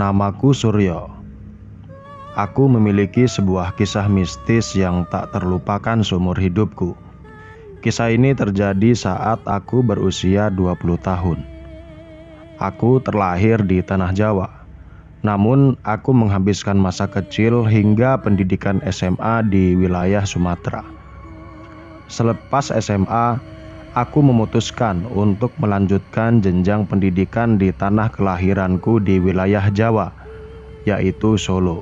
Namaku Suryo. Aku memiliki sebuah kisah mistis yang tak terlupakan seumur hidupku. Kisah ini terjadi saat aku berusia 20 tahun. Aku terlahir di tanah Jawa. Namun aku menghabiskan masa kecil hingga pendidikan SMA di wilayah Sumatera. Selepas SMA, aku memutuskan untuk melanjutkan jenjang pendidikan di tanah kelahiranku di wilayah Jawa, yaitu Solo.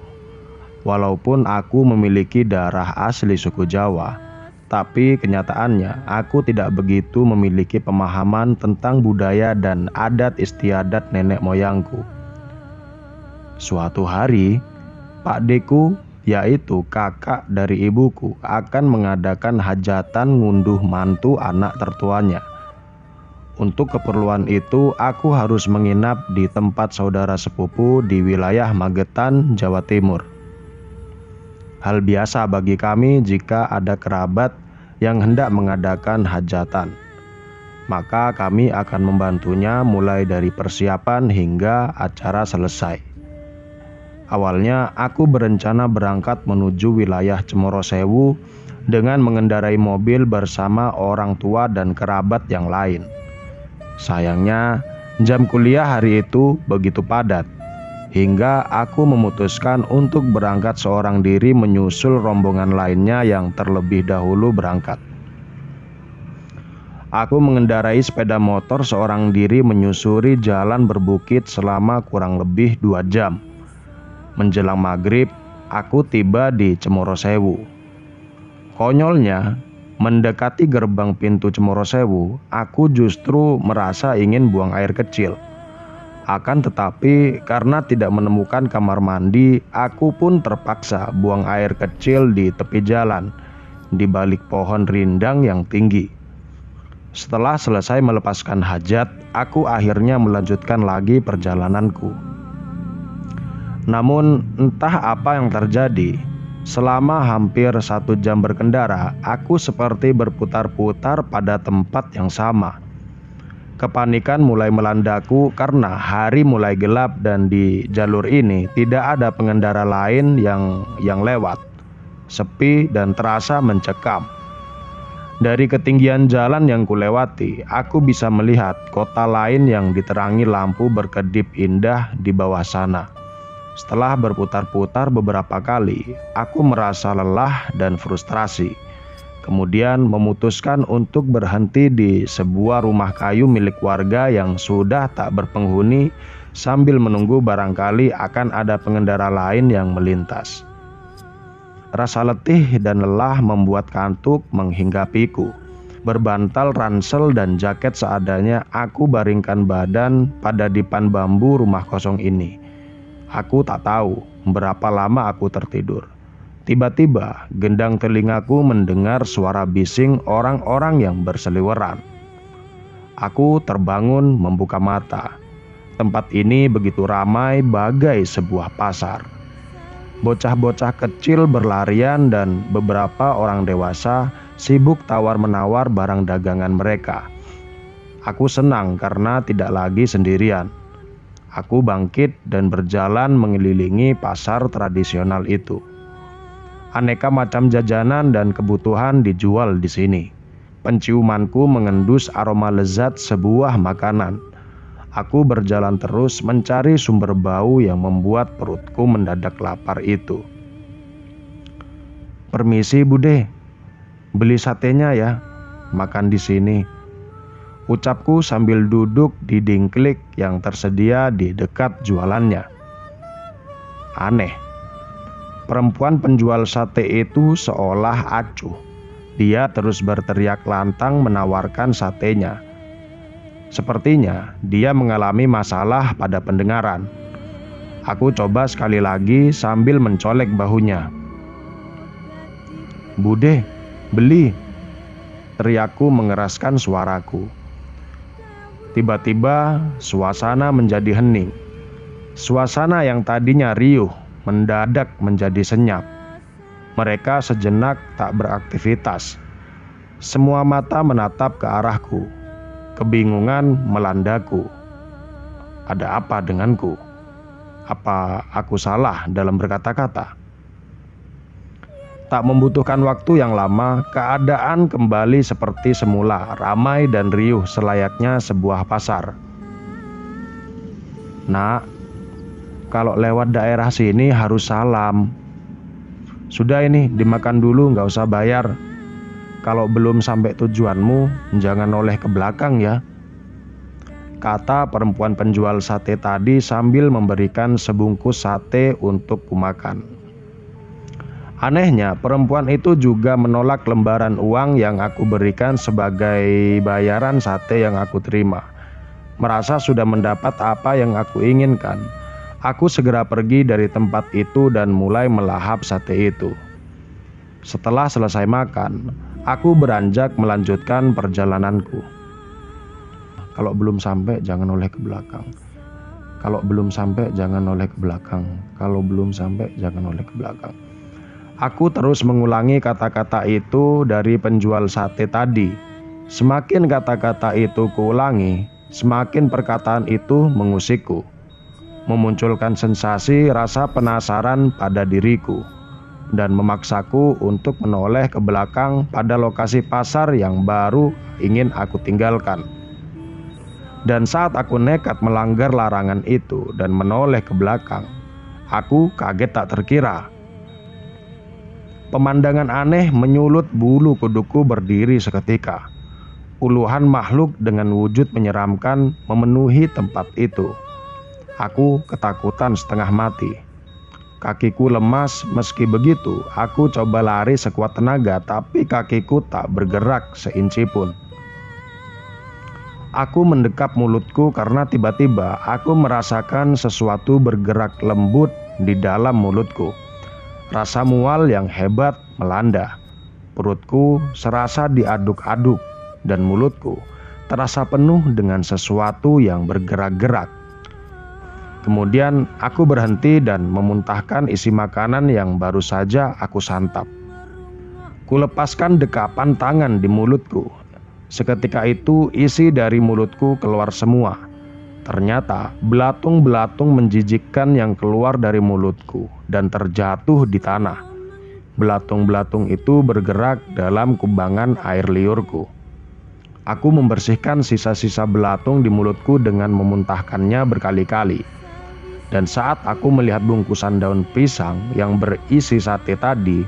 Walaupun aku memiliki darah asli suku Jawa, tapi kenyataannya aku tidak begitu memiliki pemahaman tentang budaya dan adat istiadat nenek moyangku. Suatu hari, Pak Deku, yaitu kakak dari ibuku, akan mengadakan hajatan ngunduh mantu anak tertuanya. Untuk keperluan itu, aku harus menginap di tempat saudara sepupu di wilayah Magetan, Jawa Timur. Hal biasa bagi kami jika ada kerabat yang hendak mengadakan hajatan. Maka kami akan membantunya mulai dari persiapan hingga acara selesai. Awalnya aku berencana berangkat menuju wilayah Cemorosewu dengan mengendarai mobil bersama orang tua dan kerabat yang lain. Sayangnya, jam kuliah hari itu begitu padat, hingga aku memutuskan untuk berangkat seorang diri menyusul rombongan lainnya yang terlebih dahulu berangkat. Aku mengendarai sepeda motor seorang diri menyusuri jalan berbukit selama kurang lebih 2 jam. Menjelang maghrib, aku tiba di Cemorosewu. Konyolnya, mendekati gerbang pintu Cemorosewu, aku justru merasa ingin buang air kecil. Akan tetapi karena tidak menemukan kamar mandi, aku pun terpaksa buang air kecil di tepi jalan, di balik pohon rindang yang tinggi. Setelah selesai melepaskan hajat, aku akhirnya melanjutkan lagi perjalananku. Namun entah apa yang terjadi, selama hampir 1 jam berkendara, aku seperti berputar-putar pada tempat yang sama. Kepanikan mulai melandaku karena hari mulai gelap dan di jalur ini tidak ada pengendara lain yang lewat. Sepi dan terasa mencekam. Dari ketinggian jalan yang kulewati, aku bisa melihat kota lain yang diterangi lampu berkedip indah di bawah sana. Setelah berputar-putar beberapa kali, aku merasa lelah dan frustrasi. Kemudian memutuskan untuk berhenti di sebuah rumah kayu milik warga yang sudah tak berpenghuni sambil menunggu barangkali akan ada pengendara lain yang melintas. Rasa letih dan lelah membuat kantuk menghinggapiku. Berbantal ransel dan jaket seadanya, aku baringkan badan pada dipan bambu rumah kosong ini. Aku tak tahu berapa lama aku tertidur. Tiba-tiba, gendang telingaku mendengar suara bising orang-orang yang berseliweran. Aku terbangun membuka mata. Tempat ini begitu ramai bagai sebuah pasar. Bocah-bocah kecil berlarian dan beberapa orang dewasa sibuk tawar-menawar barang dagangan mereka. Aku senang karena tidak lagi sendirian. Aku bangkit dan berjalan mengelilingi pasar tradisional itu. Aneka macam jajanan dan kebutuhan dijual di sini. Penciumanku mengendus aroma lezat sebuah makanan. Aku berjalan terus mencari sumber bau yang membuat perutku mendadak lapar itu. "Permisi, Bude. Beli satenya ya. Makan di sini," ucapku sambil duduk di dingklik yang tersedia di dekat jualannya. Aneh. Perempuan penjual sate itu seolah acuh. Dia terus berteriak lantang menawarkan satenya. Sepertinya dia mengalami masalah pada pendengaran. Aku coba sekali lagi sambil mencolek bahunya. "Bude, beli," teriakku mengeraskan suaraku. Tiba-tiba suasana menjadi hening. Suasana yang tadinya riuh mendadak menjadi senyap. Mereka sejenak tak beraktivitas. Semua mata menatap ke arahku. Kebingungan melandaku. Ada apa denganku? Apa aku salah dalam berkata-kata? Tak membutuhkan waktu yang lama, keadaan kembali seperti semula, ramai dan riuh selayaknya sebuah pasar. Nak, kalau lewat daerah sini harus salam. Sudah ini, dimakan dulu, nggak usah bayar. Kalau belum sampai tujuanmu, jangan noleh ke belakang ya, kata perempuan penjual sate tadi sambil memberikan sebungkus sate untuk kumakan. Anehnya, perempuan itu juga menolak lembaran uang yang aku berikan sebagai bayaran sate yang aku terima. Merasa sudah mendapat apa yang aku inginkan, aku segera pergi dari tempat itu dan mulai melahap sate itu. Setelah selesai makan, aku beranjak melanjutkan perjalananku. Kalau belum sampai, jangan noleh ke belakang. Kalau belum sampai, jangan noleh ke belakang. Kalau belum sampai, jangan noleh ke belakang. Aku terus mengulangi kata-kata itu dari penjual sate tadi. Semakin kata-kata itu kuulangi, semakin perkataan itu mengusikku, memunculkan sensasi rasa penasaran pada diriku, dan memaksaku untuk menoleh ke belakang pada lokasi pasar yang baru ingin aku tinggalkan. Dan saat aku nekat melanggar larangan itu dan menoleh ke belakang, aku kaget tak terkira. Pemandangan aneh menyulut bulu kuduku berdiri seketika. Puluhan makhluk dengan wujud menyeramkan memenuhi tempat itu. Aku ketakutan setengah mati. Kakiku lemas, meski begitu aku coba lari sekuat tenaga, tapi kakiku tak bergerak seinci pun. Aku mendekap mulutku karena tiba-tiba aku merasakan sesuatu bergerak lembut di dalam mulutku. Rasa mual yang hebat melanda. Perutku serasa diaduk-aduk dan mulutku terasa penuh dengan sesuatu yang bergerak-gerak. Kemudian aku berhenti dan memuntahkan isi makanan yang baru saja aku santap. Kulepaskan dekapan tangan di mulutku. Seketika itu isi dari mulutku keluar semua. Ternyata belatung-belatung menjijikkan yang keluar dari mulutku dan terjatuh di tanah. Belatung-belatung itu bergerak dalam kubangan air liurku. Aku membersihkan sisa-sisa belatung di mulutku dengan memuntahkannya berkali-kali. Dan saat aku melihat bungkusan daun pisang yang berisi sate tadi,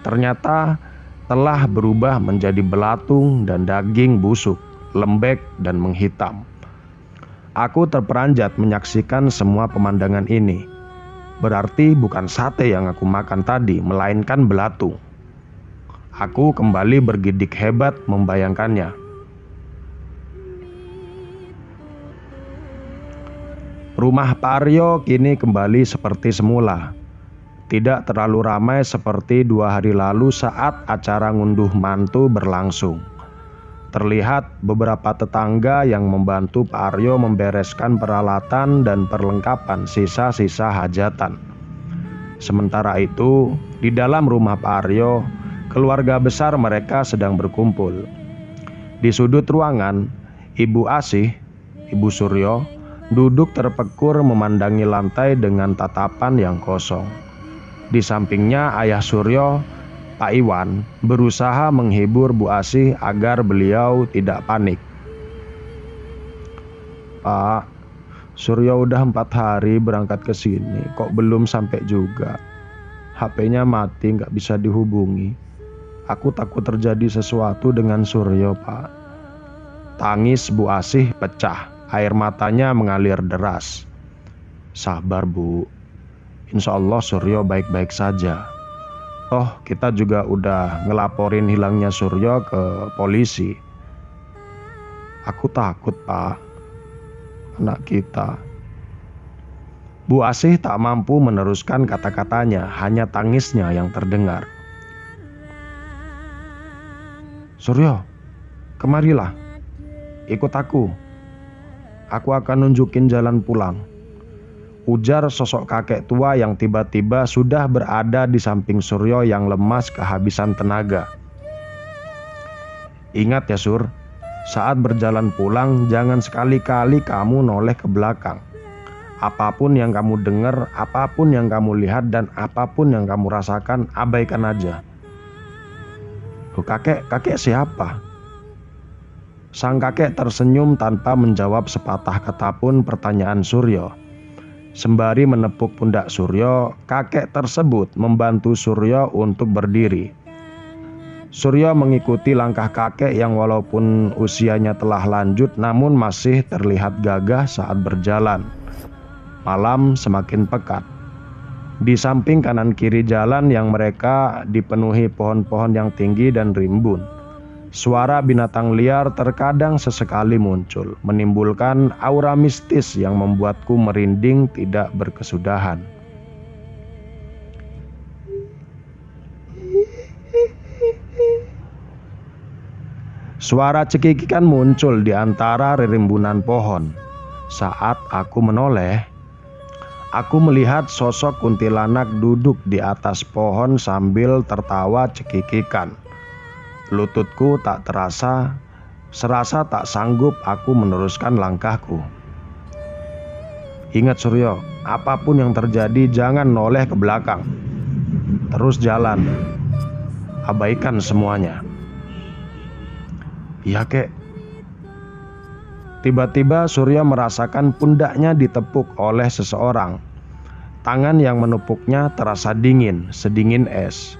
ternyata telah berubah menjadi belatung dan daging busuk, lembek dan menghitam. Aku terperanjat menyaksikan semua pemandangan ini. Berarti bukan sate yang aku makan tadi, melainkan belatung. Aku kembali bergidik hebat membayangkannya. Rumah Pak Aryo kini kembali seperti semula. Tidak terlalu ramai seperti 2 hari lalu saat acara ngunduh mantu berlangsung. Terlihat beberapa tetangga yang membantu Pak Aryo membereskan peralatan dan perlengkapan sisa-sisa hajatan. Sementara itu, di dalam rumah Pak Aryo, keluarga besar mereka sedang berkumpul. Di sudut ruangan, Ibu Asih, Ibu Suryo, duduk terpekur memandangi lantai dengan tatapan yang kosong. Di sampingnya Ayah Suryo, Pak Iwan, berusaha menghibur Bu Asih agar beliau tidak panik. Pak, Suryo udah 4 hari berangkat ke sini, kok belum sampai juga. HP-nya mati, nggak bisa dihubungi. Aku takut terjadi sesuatu dengan Suryo, Pak. Tangis Bu Asih pecah, air matanya mengalir deras. Sabar Bu, insya Allah Suryo baik-baik saja. Toh kita juga udah ngelaporin hilangnya Suryo ke polisi. Aku takut Pak, anak kita. Bu Asih tak mampu meneruskan kata-katanya, hanya tangisnya yang terdengar. Suryo, kemarilah, ikut aku. Aku akan nunjukin jalan pulang, ujar sosok kakek tua yang tiba-tiba sudah berada di samping Suryo yang lemas kehabisan tenaga. Ingat ya Sur, saat berjalan pulang jangan sekali-kali kamu noleh ke belakang. Apapun yang kamu dengar, apapun yang kamu lihat, dan apapun yang kamu rasakan, abaikan aja. Loh, kakek siapa? Sang kakek tersenyum tanpa menjawab sepatah kata pun pertanyaan Suryo. Sembari menepuk pundak Suryo, kakek tersebut membantu Suryo untuk berdiri. Suryo mengikuti langkah kakek yang walaupun usianya telah lanjut namun masih terlihat gagah saat berjalan. Malam semakin pekat. Di samping kanan kiri jalan yang mereka dipenuhi pohon-pohon yang tinggi dan rimbun. Suara binatang liar terkadang sesekali muncul, menimbulkan aura mistis yang membuatku merinding tidak berkesudahan. Suara cekikikan muncul di antara rimbunan pohon. Saat aku menoleh, aku melihat sosok kuntilanak duduk di atas pohon sambil tertawa cekikikan. Lututku tak serasa tak sanggup aku meneruskan langkahku. Ingat Suryo, apapun yang terjadi jangan noleh ke belakang. Terus jalan. Abaikan semuanya. Iya kek. Tiba-tiba Suryo merasakan pundaknya ditepuk oleh seseorang. Tangan yang menepuknya terasa dingin, sedingin es.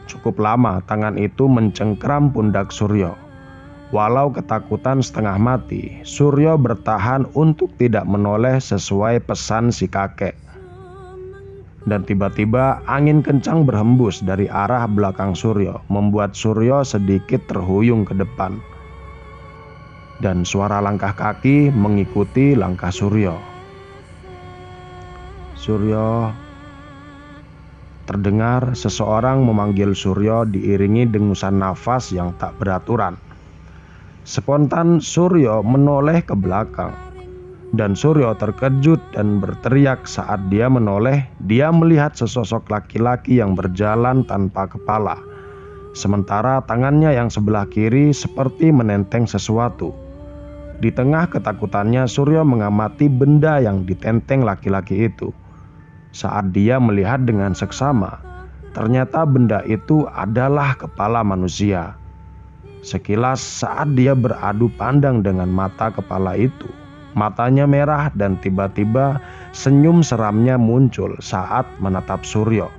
Cukup lama tangan itu mencengkram pundak Suryo. Walau ketakutan setengah mati, Suryo bertahan untuk tidak menoleh sesuai pesan si kakek. Dan tiba-tiba angin kencang berhembus dari arah belakang Suryo, membuat Suryo sedikit terhuyung ke depan. Dan suara langkah kaki mengikuti langkah Suryo. Suryo. Terdengar seseorang memanggil Suryo diiringi dengusan nafas yang tak beraturan. Spontan Suryo menoleh ke belakang. Dan Suryo terkejut dan berteriak saat dia menoleh. Dia melihat sesosok laki-laki yang berjalan tanpa kepala. Sementara tangannya yang sebelah kiri seperti menenteng sesuatu. Di tengah ketakutannya, Suryo mengamati benda yang ditenteng laki-laki itu. Saat dia melihat dengan seksama, ternyata benda itu adalah kepala manusia. Sekilas saat dia beradu pandang dengan mata kepala itu, matanya merah dan tiba-tiba senyum seramnya muncul saat menatap Suryo.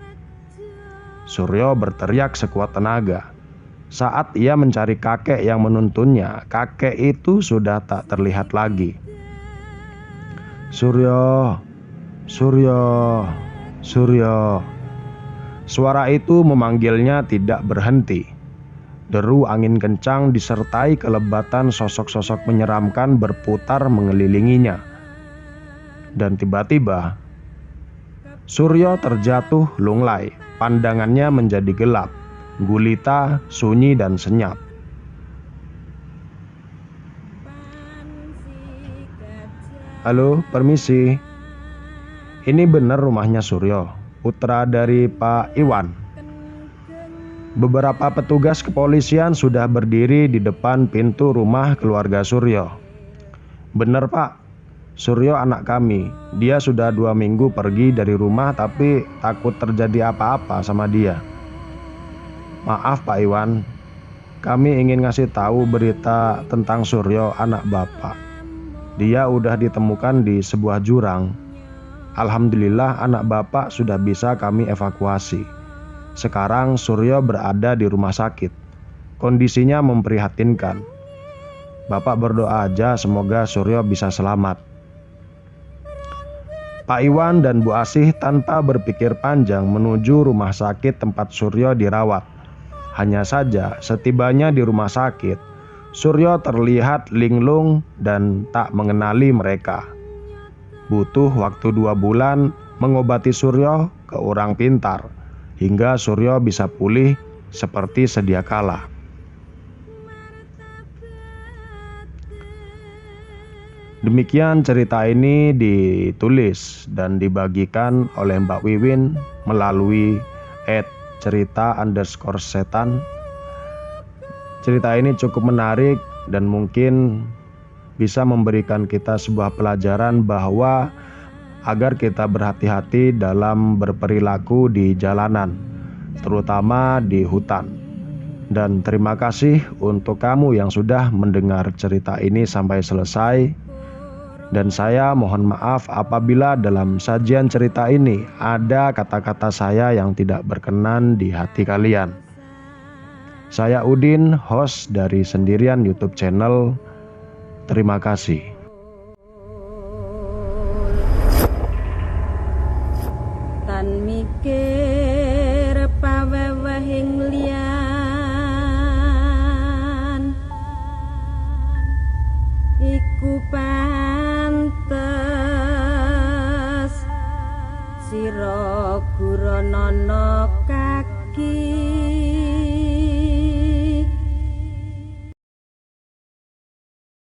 Suryo berteriak sekuat tenaga. Saat ia mencari kakek yang menuntunnya, kakek itu sudah tak terlihat lagi. Suryo, Suryo, Suryo. Suara itu memanggilnya tidak berhenti. Deru angin kencang disertai kelebatan sosok-sosok menyeramkan berputar mengelilinginya. Dan tiba-tiba Suryo terjatuh lunglai. Pandangannya menjadi gelap, gulita, sunyi dan senyap. Halo, permisi. Ini benar rumahnya Suryo, putra dari Pak Iwan. Beberapa petugas kepolisian sudah berdiri di depan pintu rumah keluarga Suryo. Benar Pak, Suryo anak kami. Dia sudah 2 minggu pergi dari rumah tapi takut terjadi apa-apa sama dia. Maaf Pak Iwan, kami ingin ngasih tahu berita tentang Suryo anak Bapak. Dia udah ditemukan di sebuah jurang. Alhamdulillah anak Bapak sudah bisa kami evakuasi. Sekarang Suryo berada di rumah sakit. Kondisinya memprihatinkan. Bapak berdoa aja semoga Suryo bisa selamat. Pak Iwan dan Bu Asih tanpa berpikir panjang menuju rumah sakit tempat Suryo dirawat. Hanya saja setibanya di rumah sakit, Suryo terlihat linglung dan tak mengenali mereka. Butuh waktu 2 bulan mengobati Suryo ke orang pintar, hingga Suryo bisa pulih seperti sedia kala. Demikian cerita ini ditulis dan dibagikan oleh Mbak Wiwin melalui @cerita_setan. Cerita ini cukup menarik dan mungkin bisa memberikan kita sebuah pelajaran bahwa agar kita berhati-hati dalam berperilaku di jalanan, terutama di hutan. Dan terima kasih untuk kamu yang sudah mendengar cerita ini sampai selesai. Dan saya mohon maaf apabila dalam sajian cerita ini ada kata-kata saya yang tidak berkenan di hati kalian. Saya Udin, host dari Sendirian YouTube Channel. Terima kasih. Tan mikir pawewehing liyan iku pantes sira guranana kaki